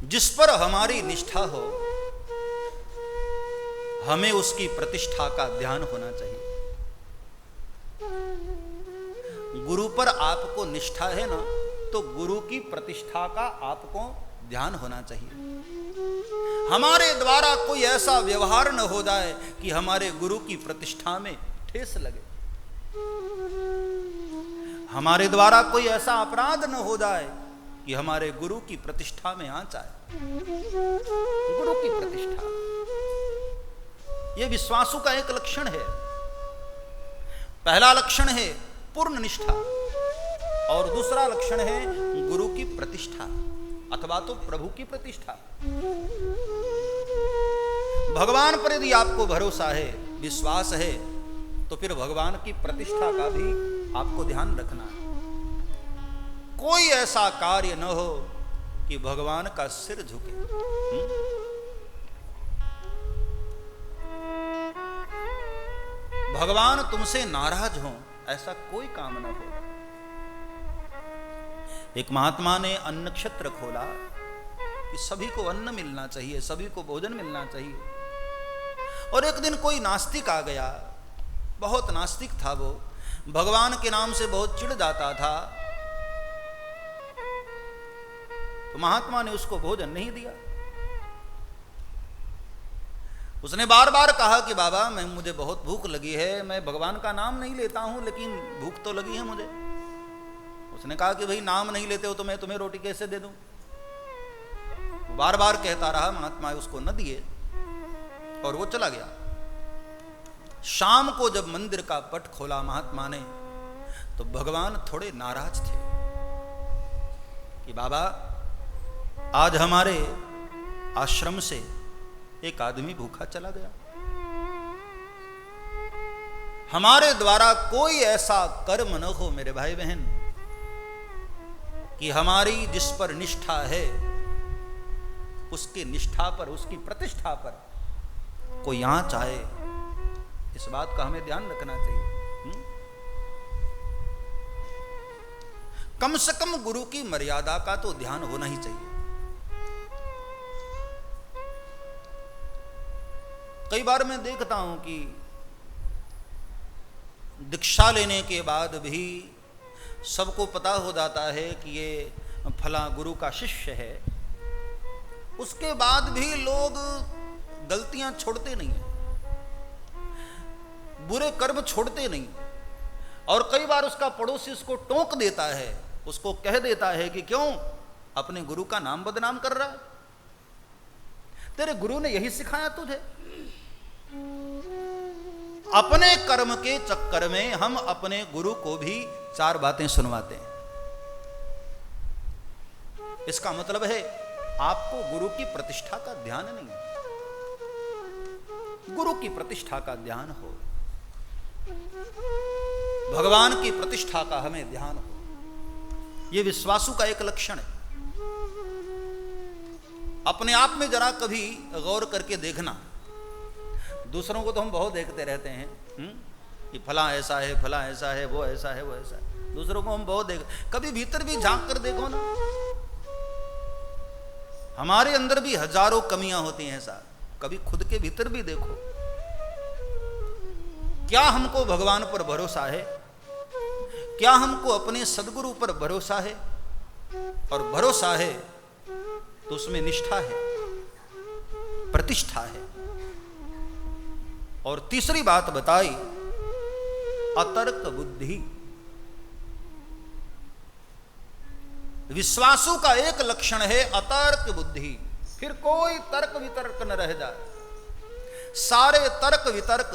जिस पर हमारी निष्ठा हो, हमें उसकी प्रतिष्ठा का ध्यान होना चाहिए। गुरु पर आपको निष्ठा है ना, तो गुरु की प्रतिष्ठा का आपको ध्यान होना चाहिए। हमारे द्वारा कोई ऐसा व्यवहार न हो जाए कि हमारे गुरु की प्रतिष्ठा में ठेस लगे। हमारे द्वारा कोई ऐसा अपराध न हो जाए कि हमारे गुरु की प्रतिष्ठा में आंच आए। गुरु की प्रतिष्ठा, यह विश्वासु का एक लक्षण है। पहला लक्षण है पूर्ण निष्ठा, और दूसरा लक्षण है गुरु की प्रतिष्ठा अथवा तो प्रभु की प्रतिष्ठा। भगवान पर यदि आपको भरोसा है, विश्वास है, तो फिर भगवान की प्रतिष्ठा का भी आपको ध्यान रखना है। कोई ऐसा कार्य न हो कि भगवान का सिर झुके। भगवान तुमसे नाराज हो, ऐसा कोई काम न हो। एक महात्मा ने अन्न क्षेत्र खोला कि सभी को अन्न मिलना चाहिए, सभी को भोजन मिलना चाहिए। और एक दिन कोई नास्तिक आ गया, बहुत नास्तिक था वो, भगवान के नाम से बहुत चिढ़ जाता था। तो महात्मा ने उसको भोजन नहीं दिया। उसने बार बार कहा कि बाबा मुझे बहुत भूख लगी है, मैं भगवान का नाम नहीं लेता हूं, लेकिन भूख तो लगी है मुझे। उसने कहा कि भाई नाम नहीं लेते हो तो मैं तुम्हें रोटी कैसे दे दूं। बार बार कहता रहा, महात्मा उसको न दिए और वो चला गया। शाम को जब मंदिर का पट खोला महात्मा ने, तो भगवान थोड़े नाराज थे कि बाबा आज हमारे आश्रम से एक आदमी भूखा चला गया। हमारे द्वारा कोई ऐसा कर्म न हो मेरे भाई बहन कि हमारी जिस पर निष्ठा है उसकी निष्ठा पर, उसकी प्रतिष्ठा पर कोई आंच आए। इस बात का हमें ध्यान रखना चाहिए। कम से कम गुरु की मर्यादा का तो ध्यान होना ही चाहिए। कई बार मैं देखता हूं कि दीक्षा लेने के बाद भी सबको पता हो जाता है कि ये फला गुरु का शिष्य है, उसके बाद भी लोग गलतियां छोड़ते नहीं हैं, बुरे कर्म छोड़ते नहीं। और कई बार उसका पड़ोसी उसको टोक देता है, उसको कह देता है कि क्यों अपने गुरु का नाम बदनाम कर रहा है, तेरे गुरु ने यही सिखाया तुझे। अपने कर्म के चक्कर में हम अपने गुरु को भी चार बातें सुनवाते हैं। इसका मतलब है आपको गुरु की प्रतिष्ठा का ध्यान नहीं है। गुरु की प्रतिष्ठा का ध्यान हो, भगवान की प्रतिष्ठा का हमें ध्यान हो। यह विश्वासु का एक लक्षण है। अपने आप में जरा कभी गौर करके देखना। दूसरों को तो हम बहुत देखते रहते हैं कि फला ऐसा है, फला ऐसा है, वो ऐसा है, वो ऐसा है। दूसरों को हम बहुत कभी भीतर भी झांक कर देखो ना, हमारे अंदर भी हजारों कमियां होती हैं साहब। कभी खुद के भीतर भी देखो, क्या हमको भगवान पर भरोसा है, क्या हमको अपने सदगुरु पर भरोसा है। और भरोसा है तो उसमें निष्ठा है, प्रतिष्ठा है। और तीसरी बात बताई अतर्क बुद्धि। विश्वासु का एक लक्षण है अतर्क बुद्धि। फिर कोई तर्क वितर्क न रह जाए, सारे तर्क वितर्क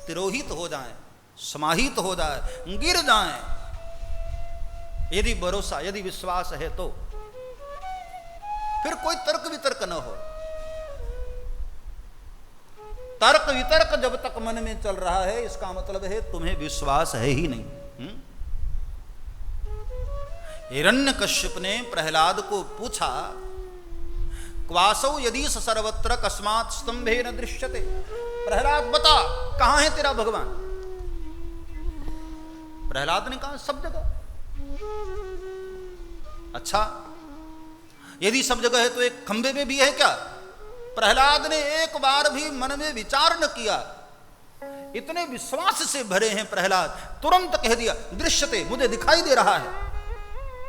तिरोहित हो जाएं, समाहित हो जाए, गिर जाएं। यदि भरोसा, यदि विश्वास है तो फिर कोई तर्क वितर्क न हो। तर्क वितर्क जब तक मन में चल रहा है, इसका मतलब है तुम्हें विश्वास है ही नहीं। हिरण्यकश्यप ने प्रहलाद को पूछा, क्वासौ यदि सर्वत्र कस्मात् स्तंभे न दृश्यते। प्रहलाद बता, कहां है तेरा भगवान। प्रहलाद ने कहा सब जगह। अच्छा, यदि सब जगह है तो एक खंबे में भी है क्या? प्रहलाद ने एक बार भी मन में विचार न किया। इतने विश्वास से भरे हैं प्रहलाद, तुरंत कह दिया दृश्यते, मुझे दिखाई दे रहा है।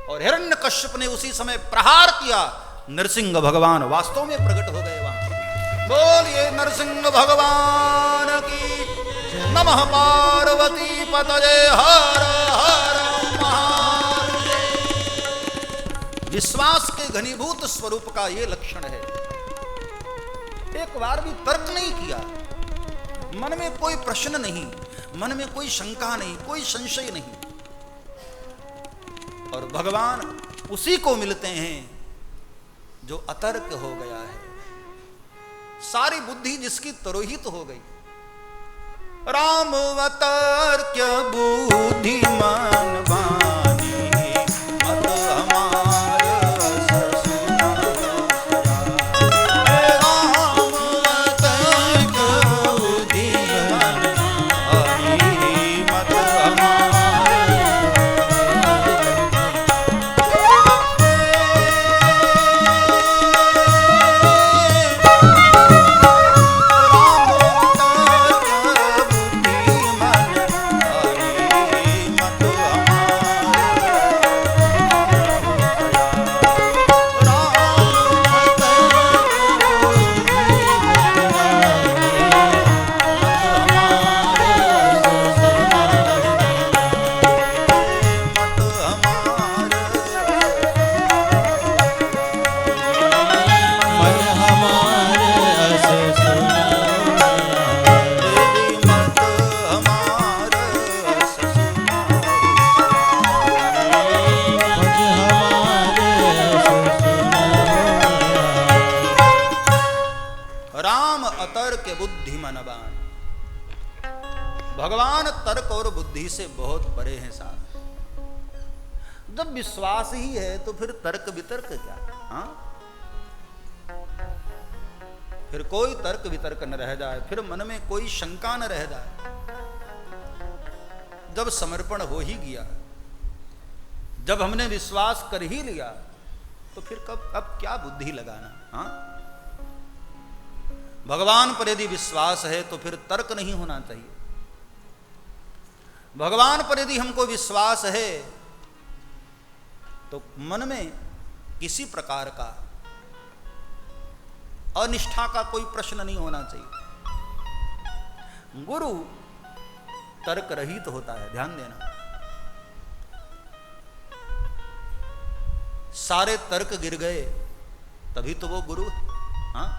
और हिरण्यकश्यप ने उसी समय प्रहार किया। नरसिंह भगवान वास्तव में प्रकट हो गए वहां। बोलिए नरसिंह भगवान की नमः। पार्वती पतये हर हर महादेव। विश्वास के घनीभूत स्वरूप का यह लक्षण है। एक बार भी तर्क नहीं किया, मन में कोई प्रश्न नहीं, मन में कोई शंका नहीं, कोई संशय नहीं। और भगवान उसी को मिलते हैं जो अतर्क हो गया है, सारी बुद्धि जिसकी तरोहित हो गई। राम अतर्क्य बुद्धिमान वाणी, मत हमार रस सुनाया। राम अतर्क्य बुद्धिमान वाणी, मत भगवान तर्क और बुद्धि से बहुत परे हैं साहब। जब विश्वास ही है तो फिर तर्क वितर्क क्या? हाँ, फिर कोई तर्क वितर्क न रह जाए, फिर मन में कोई शंका न रह जाए। जब समर्पण हो ही गया, जब हमने विश्वास कर ही लिया, तो फिर अब क्या बुद्धि लगाना? हाँ, भगवान पर यदि विश्वास है तो फिर तर्क नहीं होना चाहिए। भगवान पर यदि हमको विश्वास है तो मन में किसी प्रकार का अनिष्ठा का कोई प्रश्न नहीं होना चाहिए। गुरु तर्क रहित होता है, ध्यान देना। सारे तर्क गिर गए तभी तो वो गुरु है। हाँ,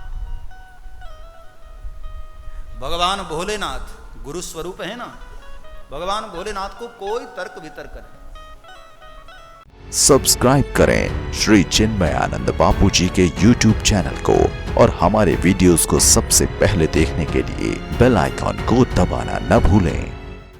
भगवान भोलेनाथ गुरु स्वरूप है ना। भगवान भोलेनाथ को कोई तर्क वितर्क नहीं। सब्सक्राइब करें श्री चिन्मयानंद बापू जी के YouTube चैनल को और हमारे वीडियोस को सबसे पहले देखने के लिए बेल आइकॉन को दबाना न भूलें।